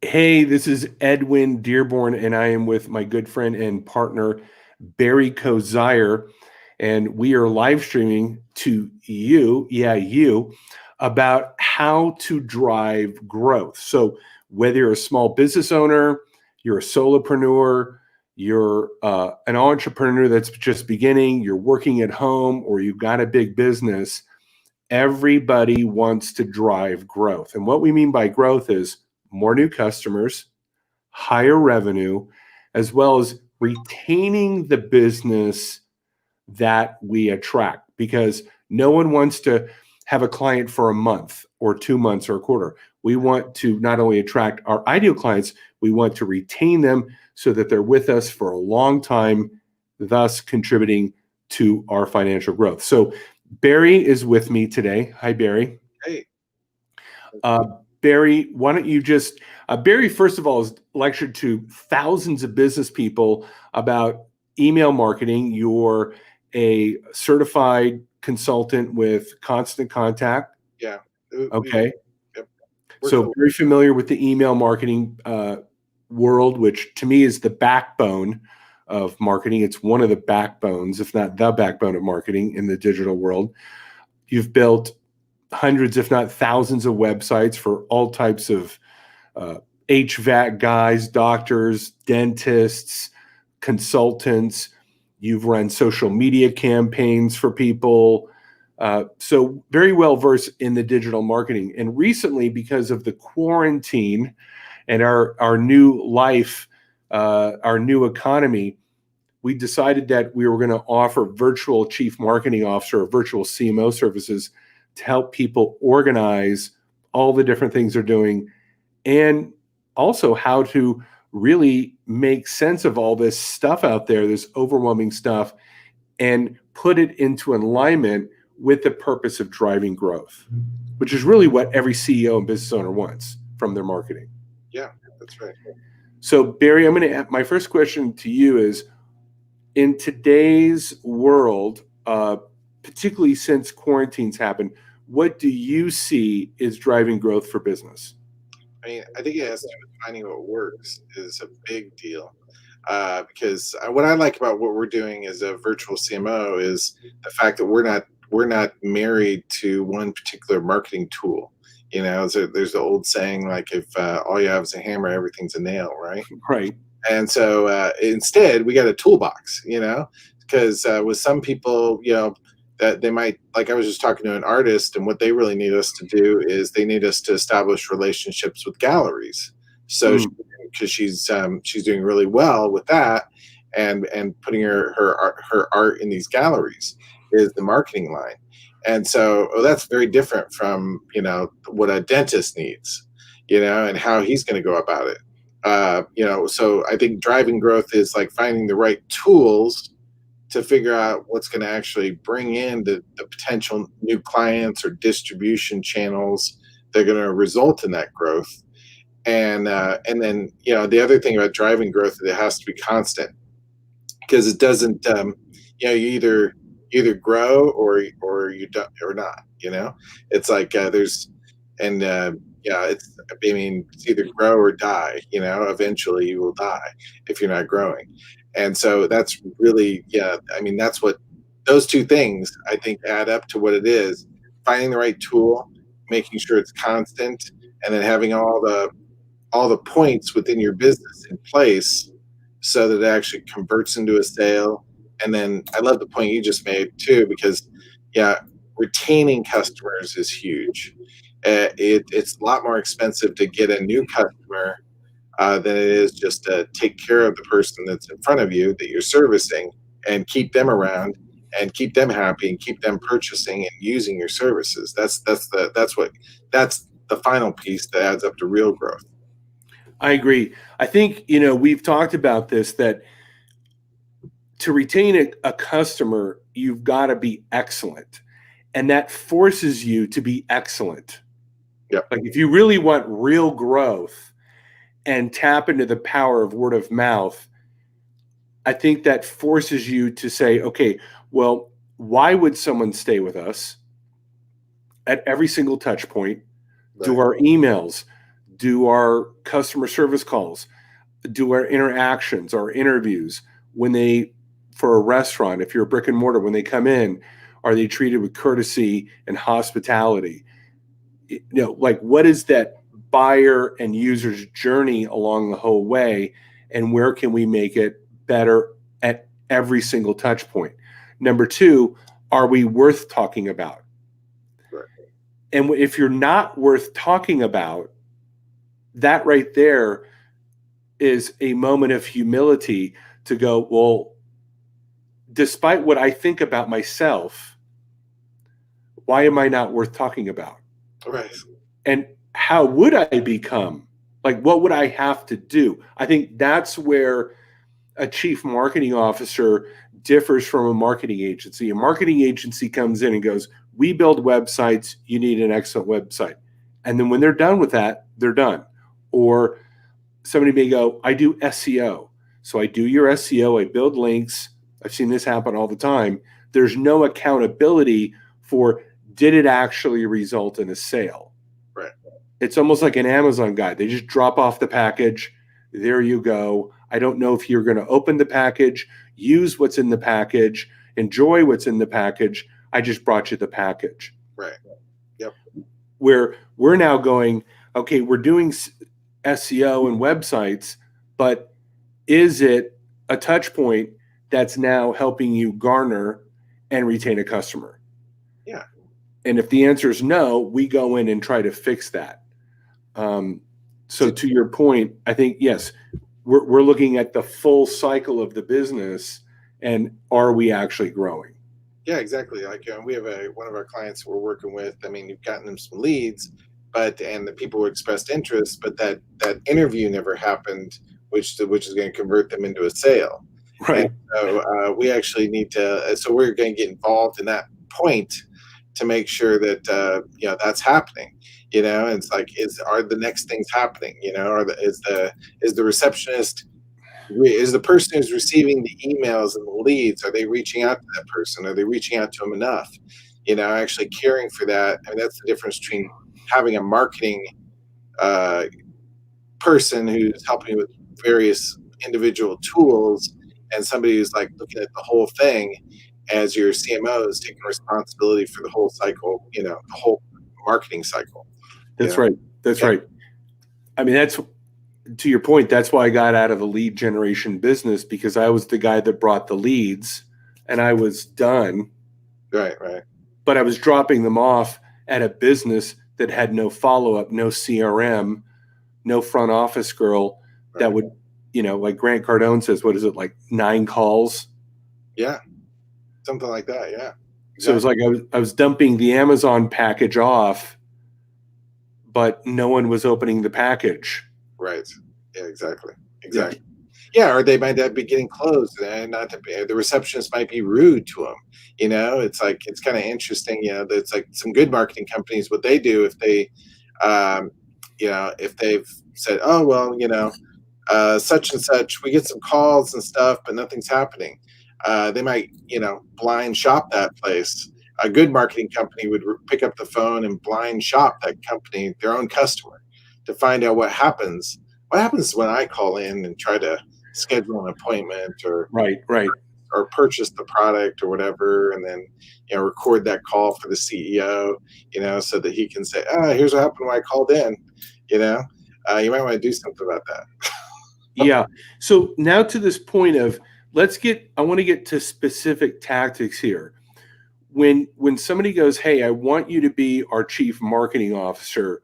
Hey, this is Edwin Dearborn, and I am with my good friend and partner, Barry Coziahr, and we are live streaming to you, you, about how to drive growth. So, whether you're a small business owner, you're a solopreneur, you're an entrepreneur that's just beginning, you're working at home, or you've got a big business, everybody wants to drive growth. And what we mean by growth is more new customers, higher revenue, as well as retaining the business that we attract, because no one wants to have a client for a month or 2 months or a quarter. We want to not only attract our ideal clients, we want to retain them so that they're with us for a long time, thus contributing to our financial growth. So Barry is with me today. Hi, Barry. Hey. Uh, Barry, why don't you just, Barry, first of all, has lectured to thousands of business people about email marketing. You're a certified consultant with Constant Contact. Yeah. Okay. Yep. So very familiar with the email marketing world, which to me is the backbone of marketing. It's one of the backbones, if not the backbone of marketing in the digital world. You've built hundreds, if not thousands of websites for all types of HVAC guys, doctors, dentists, consultants. You've run social media campaigns for people. So very well versed in the digital marketing. And recently, because of the quarantine and our new life, our new economy, we decided that we were going to offer virtual chief marketing officer or virtual CMO services to help people organize all the different things they're doing, and also how to really make sense of all this stuff out there, this overwhelming stuff, and put it into alignment with the purpose of driving growth, which is really what every CEO and business owner wants from their marketing. Yeah, that's right. So Barry, my first question to you is, in today's world, particularly since quarantines happened, what do you see is driving growth for business? I mean, I think it has to do with finding what works is a big deal. Because what I like about what we're doing as a virtual CMO is the fact that we're not married to one particular marketing tool. So there's the old saying, like, if all you have is a hammer, everything's a nail, right? Right. And so instead, we got a toolbox, because with some people, that they might, like, I was just talking to an artist, and what they really need us to do is they need us to establish relationships with galleries. So because she's doing really well with that, and putting her art in these galleries is the marketing line. And so that's very different from what a dentist needs, and how he's going to go about it. So I think driving growth is like finding the right tools to figure out what's going to actually bring in the potential new clients or distribution channels that are going to result in that growth. And then the other thing about driving growth is it has to be constant, because it doesn't you either grow or you don't, or not. It's like there's and it's, I mean, it's either grow or die. Eventually you will die if you're not growing. And so that's really, I mean, that's what those two things I think add up to what it is: finding the right tool, making sure it's constant, and then having all the points within your business in place so that it actually converts into a sale. And then I love the point you just made too, because retaining customers is huge. It's a lot more expensive to get a new customer than it is just to take care of the person that's in front of you that you're servicing, and keep them around and keep them happy and keep them purchasing and using your services. That's the final piece that adds up to real growth. I agree. I think, we've talked about this, that to retain a customer, you've got to be excellent. And that forces you to be excellent. Yep. Like, if you really want real growth and tap into the power of word of mouth, I think that forces you to say, okay, well, why would someone stay with us at every single touch point? Do our emails, do our customer service calls, do our interactions, our interviews. When they, for a restaurant, if you're a brick and mortar, when they come in, are they treated with courtesy and hospitality? Like what is that buyer and user's journey along the whole way, and where can we make it better at every single touch point? Number two, are we worth talking about? Right. And if you're not worth talking about, that right there is a moment of humility to go, well, despite what I think about myself, why am I not worth talking about? Right. And how would I become? Like, what would I have to do? I think that's where a chief marketing officer differs from a marketing agency. A marketing agency comes in and goes, we build websites, you need an excellent website. And then when they're done with that, they're done. Or somebody may go, I do SEO. So I do your SEO, I build links. I've seen this happen all the time. There's no accountability for, did it actually result in a sale? Right. It's almost like an Amazon guide. They just drop off the package. There you go. I don't know if you're going to open the package, use what's in the package, enjoy what's in the package. I just brought you the package. Right. Yep. Where we're now going, okay, we're doing SEO and websites, but is it a touch point that's now helping you garner and retain a customer? Yeah. And if the answer is no, we go in and try to fix that. So to your point, I think, yes, we're looking at the full cycle of the business, and are we actually growing? Yeah, exactly. Like we have one of our clients we're working with. I mean, you've gotten them some leads, and the people who expressed interest, but that interview never happened, which is going to convert them into a sale. Right. And so we actually need to. So we're going to get involved in that point to make sure that that's happening. And it's like, are the next things happening? Is the receptionist, is the person who's receiving the emails and the leads, are they reaching out to that person? Are they reaching out to them enough? Actually caring for that. I mean, that's the difference between having a marketing person who's helping you with various individual tools and somebody who's like looking at the whole thing as your CMO is taking responsibility for the whole cycle, the whole marketing cycle. That's right. That's right. I mean, that's, to your point, that's why I got out of the lead generation business, because I was the guy that brought the leads and I was done. Right, right. But I was dropping them off at a business that had no follow-up, no CRM, no front office girl that would, like Grant Cardone says, what is it, like 9 calls? Yeah. Something like that. Yeah. Exactly. So it was like I was dumping the Amazon package off, but no one was opening the package. Right. Yeah, exactly. Yeah, or they might be getting closed, and the receptionist might be rude to them. It's like, it's kind of interesting. It's like some good marketing companies, what they do if they, if they've said, oh well, such and such, we get some calls and stuff, but nothing's happening. They might, blind shop that place. A good marketing company would pick up the phone and blind shop that company, their own customer, to find out what happens. What happens when I call in and try to schedule an appointment or purchase the product or whatever, and then record that call for the CEO, so that he can say, here's what happened when I called in. You might want to do something about that. Yeah. So now to this point of, I want to get to specific tactics here. When somebody goes, hey, I want you to be our chief marketing officer,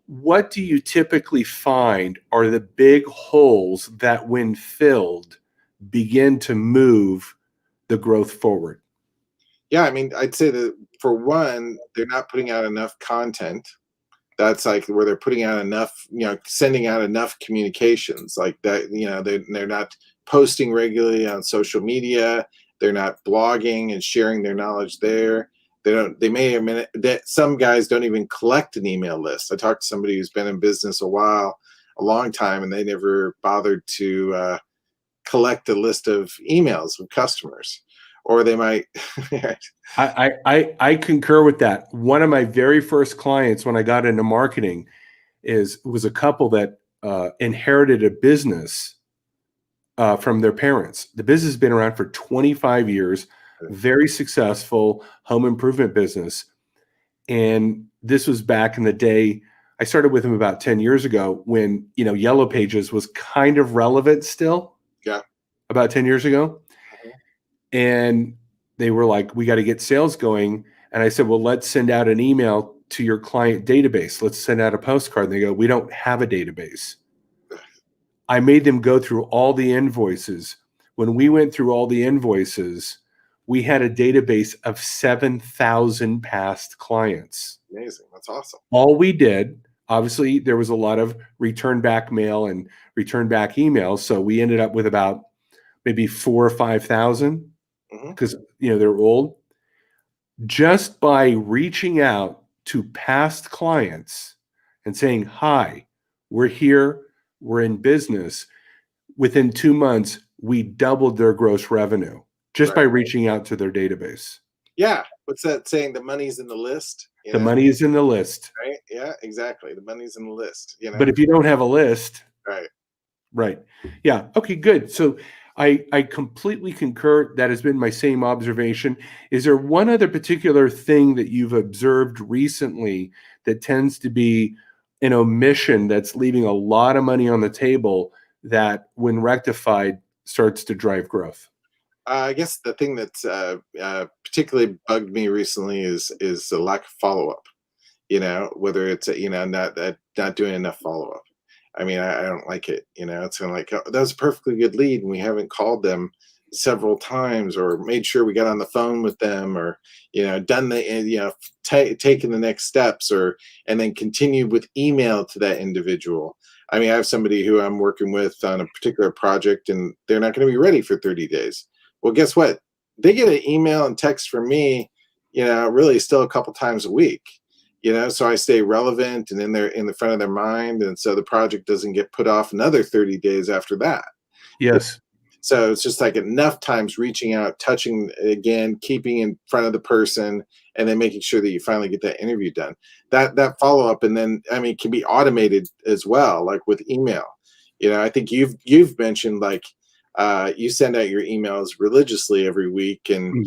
what do you typically find are the big holes that, when filled, begin to move the growth forward? Yeah, I mean, I'd say that for one, they're not putting out enough content. That's like where they're putting out enough, sending out enough communications like that. They're not posting regularly on social media. They're not blogging and sharing their knowledge there. They may or may not, some guys don't even collect an email list. I talked to somebody who's been in business a long time, and they never bothered to collect a list of emails of customers. Or they might. I concur with that. One of my very first clients when I got into marketing, was a couple that inherited a business from their parents. The business has been around for 25 years, very successful home improvement business. And this was back in the day. I started with them about 10 years ago when, Yellow Pages was kind of relevant still. Yeah. About 10 years ago. Mhm. And they were like, we got to get sales going. And I said, well, let's send out an email to your client database. Let's send out a postcard. And they go, we don't have a database. I made them go through all the invoices. When we went through all the invoices, we had a database of 7,000 past clients. Amazing. That's awesome. All we did, obviously, there was a lot of return back mail and return back emails. So we ended up with about maybe 4,000 or 5,000 because, they're old. Just by reaching out to past clients and saying, hi, we're here, we're in business. Within 2 months, we doubled their gross revenue just by reaching out to their database. Yeah. What's that saying? The money's in the list. The money is in the list. Right. Yeah, exactly. The money's in the list. But if you don't have a list. Right. Yeah. Okay, good. So I completely concur. That has been my same observation. Is there one other particular thing that you've observed recently that tends to be an omission that's leaving a lot of money on the table that, when rectified, starts to drive growth? I guess the thing that's particularly bugged me recently is the lack of follow up. Whether it's not doing enough follow up. I mean, I don't like it. It's kind of like, oh, that was a perfectly good lead, and we haven't called them several times or made sure we got on the phone with them, or done the taken the next steps, and then continued with email to that individual. I mean, I have somebody who I'm working with on a particular project, and they're not going to be ready for 30 days. Well, guess what? They get an email and text from me, really still a couple times a week. So I stay relevant and in the front of their mind, and so the project doesn't get put off another 30 days after that. Yes. So it's just like enough times reaching out, touching again, keeping in front of the person, and then making sure that you finally get that interview done. That follow up, and then can be automated as well, like with email. I think you've mentioned like you send out your emails religiously every week, and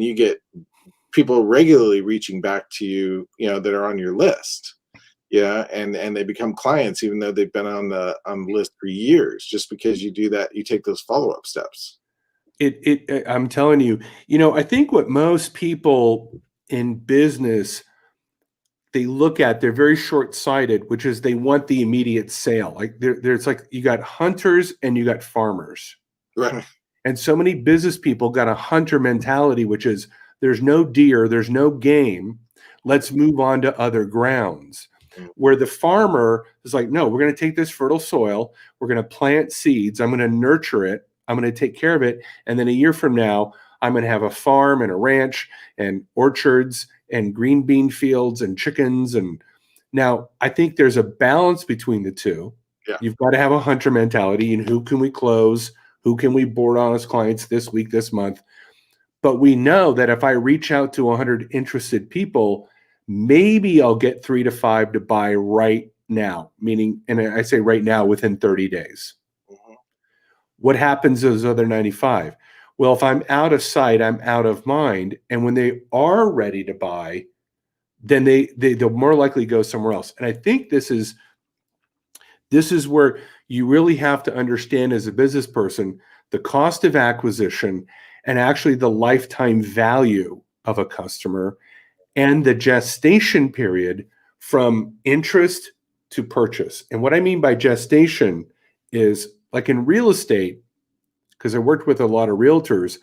you get people regularly reaching back to you, that are on your list. And they become clients even though they've been on the list for years, just because you do that, you take those follow-up steps. I'm telling you, I think what most people in business, they're very short-sighted, which is they want the immediate sale. Like there's like, you got hunters and you got farmers. Right. And so many business people got a hunter mentality, which is, there's no deer, there's no game. Let's move on to other grounds. Where the farmer is like, no, we're going to take this fertile soil. We're going to plant seeds. I'm going to nurture it. I'm going to take care of it. And then a year from now, I'm going to have a farm and a ranch and orchards and green bean fields and chickens. And now I think there's a balance between the two. Yeah. You've got to have a hunter mentality, and who can we close? Who can we board on as clients this week, this month? But we know that if I reach out to 100 interested people, maybe I'll get 3 to 5 to buy right now, meaning, and I say right now, within 30 days. What happens to those other 95? Well, if I'm out of sight, I'm out of mind. And when they are ready to buy, then they'll more likely go somewhere else. And I think this is where you really have to understand as a business person the cost of acquisition and actually the lifetime value of a customer and the gestation period from interest to purchase. And what I mean by gestation is, like in real estate, because I worked with a lot of realtors,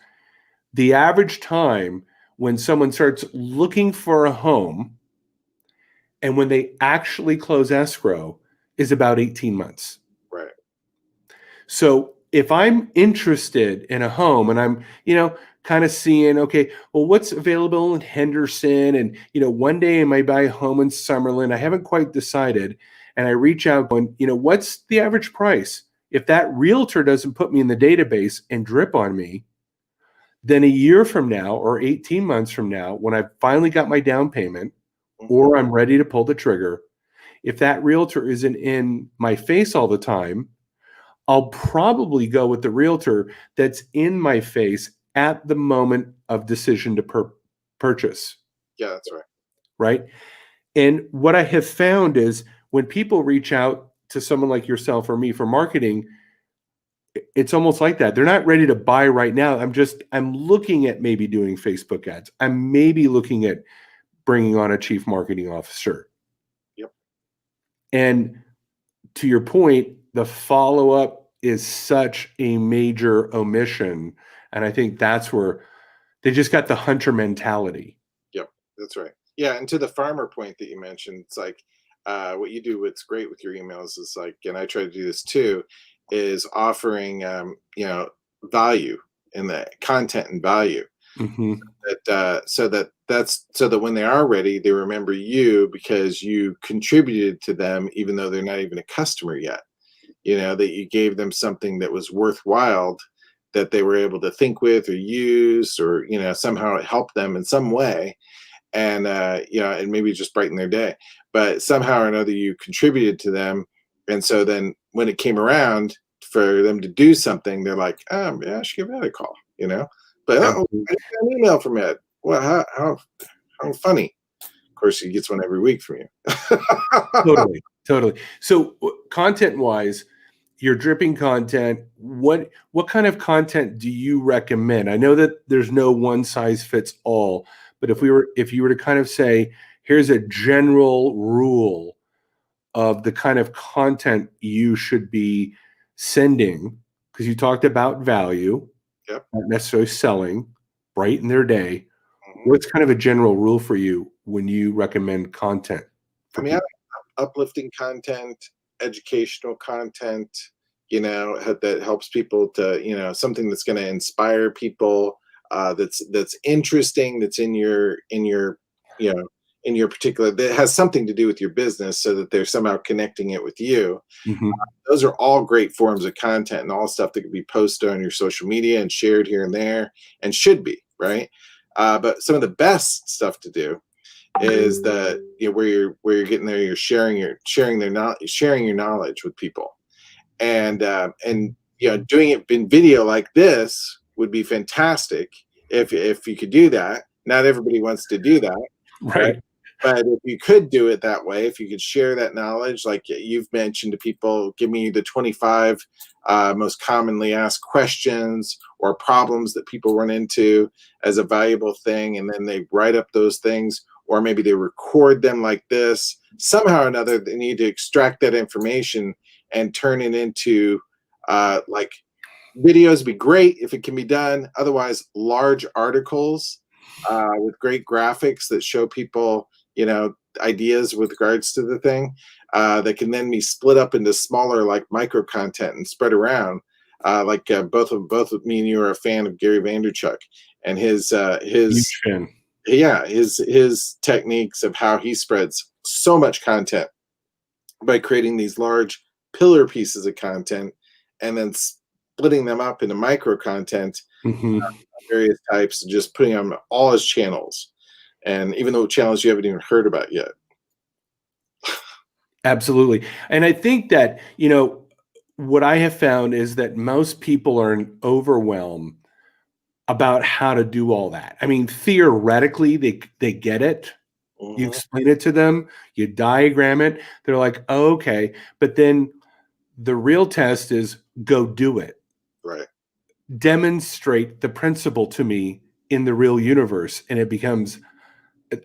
the average time when someone starts looking for a home and when they actually close escrow is about 18 months. Right. So if I'm interested in a home and I'm, kind of seeing, okay, well, what's available in Henderson? And, one day I might buy a home in Summerlin. I haven't quite decided. And I reach out going, what's the average price? If that realtor doesn't put me in the database and drip on me, then a year from now or 18 months from now, when I've finally got my down payment or I'm ready to pull the trigger, if that realtor isn't in my face all the time, I'll probably go with the realtor that's in my face at the moment of decision to purchase. Yeah, that's right. Right. And what I have found is when people reach out to someone like yourself or me for marketing, it's almost like that. They're not ready to buy right now. I'm looking at maybe doing Facebook ads. I'm maybe looking at bringing on a chief marketing officer. Yep. And to your point, the follow-up is such a major omission. And I think that's where they just got the hunter mentality. Yep, that's right. Yeah, and to the farmer point that you mentioned, it's like what you do. What's great with your emails is like, and I try to do this too, is offering value in the content and value. Mm-hmm. So that when they are ready, they remember you because you contributed to them, even though they're not even a customer yet. That you gave them something that was worthwhile that they were able to think with or use, or somehow it helped them in some way, and and maybe just brighten their day. But somehow or another, you contributed to them, and so then when it came around for them to do something, they're like, "Oh, yeah, I should give that a call," But I got an email from Ed. Well, how funny! Of course, he gets one every week from you. Totally. So, content-wise, you're dripping content. What kind of content do you recommend? I know that there's no one size fits all, but if you were to kind of say, here's a general rule of the kind of content you should be sending, because you talked about value, Yep. not necessarily selling, brighten their day. Mm-hmm. What's kind of a general rule for you when you recommend content? Uplifting content, educational content, that helps people to, something that's going to inspire people, that's interesting, that's in your particular, that has something to do with your business, so that they're somehow connecting it with you. Mm-hmm. Those are all great forms of content, and all stuff that can be posted on your social media and shared here and there, and should be, right? But some of the best stuff to do is that where you're getting there, you're sharing your knowledge with people, and doing it in video like this would be fantastic if you could do that. Not everybody wants to do that, Right. But if you could do it that way, if you could share that knowledge, like you've mentioned to people, give me the 25 most commonly asked questions or problems that people run into as a valuable thing, and then they write up those things, or maybe they record them like this. Somehow or another, they need to extract that information and turn it into like videos. Be great if it can be done. Otherwise, large articles with great graphics that show people, ideas with regards to the thing, that can then be split up into smaller, like micro content, and spread around. Both of me and you are a fan of Gary Vaynerchuk and his Huge fan. Yeah, his techniques of how he spreads so much content by creating these large pillar pieces of content and then splitting them up into micro content, Mm-hmm. various types, and just putting them on all his channels, and even though channels you haven't even heard about yet. Absolutely. And I think that, what I have found is that most people are overwhelmed about how to do all that. I mean, theoretically, they get it. Mm-hmm. You explain it to them, you diagram it. They're like, oh, okay. But then the real test is go do it. Right. Demonstrate the principle to me in the real universe. And it becomes,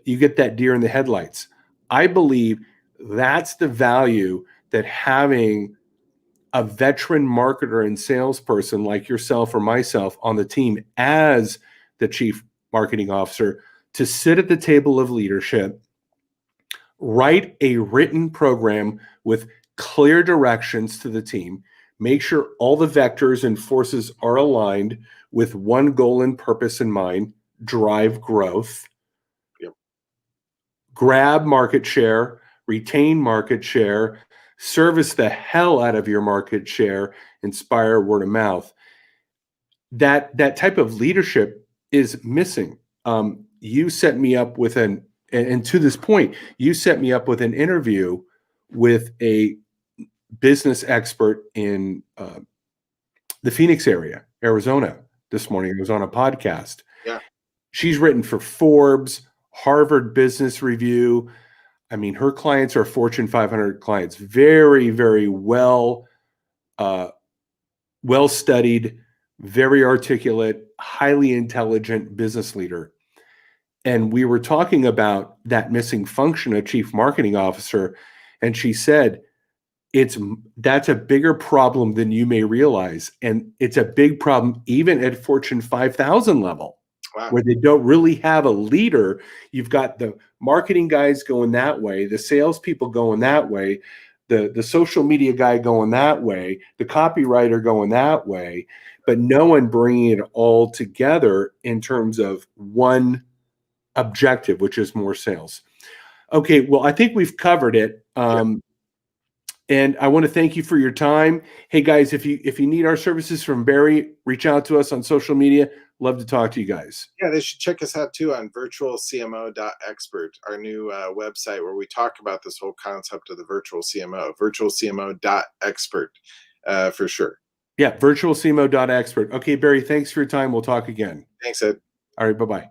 you get that deer in the headlights. I believe that's the value that having a veteran marketer and salesperson like yourself or myself on the team as the chief marketing officer, to sit at the table of leadership, write a written program with clear directions to the team, make sure all the vectors and forces are aligned with one goal and purpose in mind, drive growth, Yep. Grab market share, retain market share, service the hell out of your market share, inspire word of mouth. That type of leadership is missing. You set me up with and to this point, you set me up with an interview with a business expert in the Phoenix area, Arizona, this morning. It was on a podcast. Yeah. She's written for Forbes, Harvard Business Review. I mean, her clients are Fortune 500 clients. Very, very well studied, very articulate, highly intelligent business leader. And we were talking about that missing function of chief marketing officer. And she said, that's a bigger problem than you may realize. And it's a big problem even at Fortune 5,000 level. Wow. Where they don't really have a leader. You've got the marketing guys going that way, the salespeople going that way, the social media guy going that way, the copywriter going that way, but no one bringing it all together in terms of one objective, which is more sales. Okay, well, I think we've covered it. And I want to thank you for your time. Hey guys, if you need our services from Barry, reach out to us on social media. Love to talk to you guys. Yeah, they should check us out too on virtualcmo.expert, our new website where we talk about this whole concept of the virtual CMO, virtualcmo.expert for sure. Yeah, virtualcmo.expert. Okay, Barry, thanks for your time. We'll talk again. Thanks, Ed. All right, bye-bye.